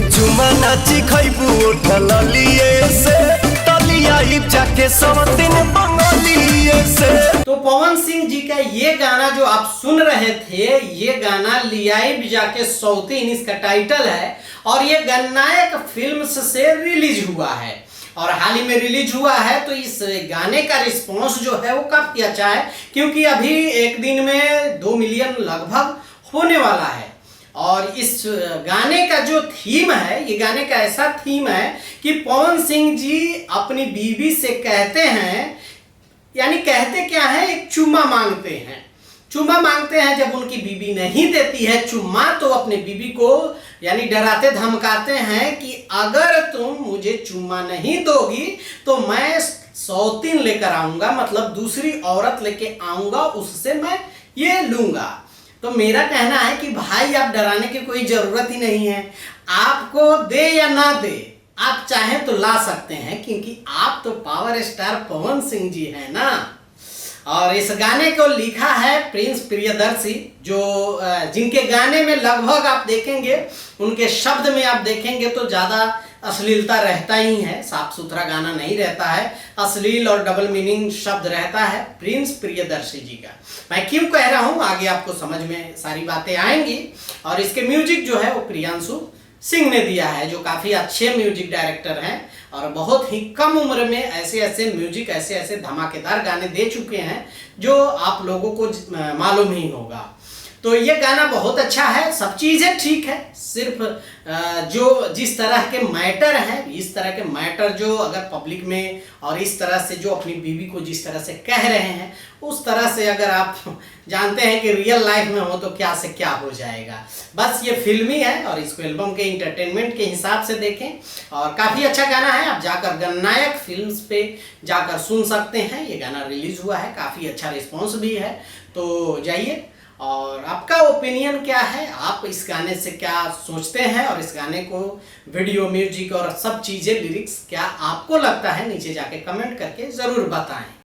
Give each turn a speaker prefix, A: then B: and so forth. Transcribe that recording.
A: चुमा नाची खैबू उठल लिए से तलिया जाके सवतिन बंगलिए से।
B: तो पवन सिंह जी का ये गाना जो आप सुन रहे थे, ये गाना लियाई जाके सौतीन इसका टाइटल है और ये गन्नायक फिल्म से रिलीज हुआ है और हाल ही में रिलीज हुआ है। तो इस गाने का रिस्पॉन्स जो है वो काफी अच्छा है, क्योंकि अभी एक दिन में 2 मिलियन लगभग होने वाला है। और इस गाने का जो थीम है, ये गाने का ऐसा थीम है कि पवन सिंह जी अपनी बीवी से कहते हैं, यानी कहते क्या है, एक चुम्मा मांगते हैं। चुम्मा मांगते हैं, जब उनकी बीवी नहीं देती है चुम्मा तो अपने बीवी को यानी डराते धमकाते हैं कि अगर तुम मुझे चुम्मा नहीं दोगी तो मैं सौतीन लेकर आऊंगा, मतलब दूसरी औरत लेके आऊंगा, उससे मैं ये लूंगा। तो मेरा कहना है कि भाई आप डराने की कोई जरूरत ही नहीं है। आपको दे या ना दे, आप चाहें तो ला सकते हैं, क्योंकि आप तो पावर स्टार पवन सिंह जी हैं ना। और इस गाने को लिखा है प्रिंस प्रियदर्शी, जो जिनके गाने में लगभग आप देखेंगे, उनके शब्द में आप देखेंगे तो ज़्यादा अश्लीलता रहता ही है, साफ सुथरा गाना नहीं रहता है, अश्लील और डबल मीनिंग शब्द रहता है प्रिंस प्रियदर्शी जी का। मैं क्यों कह रहा हूँ आगे आपको समझ में सारी बातें आएंगी। और इसके म्यूजिक जो है वो प्रियांशु सिंह ने दिया है, जो काफ़ी अच्छे म्यूजिक डायरेक्टर हैं और बहुत ही कम उम्र में ऐसे ऐसे म्यूजिक, ऐसे ऐसे धमाकेदार गाने दे चुके हैं जो आप लोगों को मालूम ही होगा। तो ये गाना बहुत अच्छा है, सब चीज़ें ठीक है, सिर्फ जो जिस तरह के मैटर हैं, इस तरह के मैटर जो अगर पब्लिक में और इस तरह से जो अपनी बीवी को जिस तरह से कह रहे हैं, उस तरह से अगर आप जानते हैं कि रियल लाइफ में हो तो क्या से क्या हो जाएगा। बस ये फिल्मी है और इसको एल्बम के इंटरटेनमेंट के हिसाब से देखें और काफ़ी अच्छा गाना है। आप जाकर गन्नायक फिल्म्स पे जाकर सुन सकते हैं, ये गाना रिलीज़ हुआ है, काफ़ी अच्छा रिस्पॉन्स भी है, तो जाइए। और आपका ओपिनियन क्या है, आप इस गाने से क्या सोचते हैं और इस गाने को वीडियो, म्यूजिक और सब चीज़ें, लिरिक्स क्या आपको लगता है, नीचे जाके कमेंट करके ज़रूर बताएं।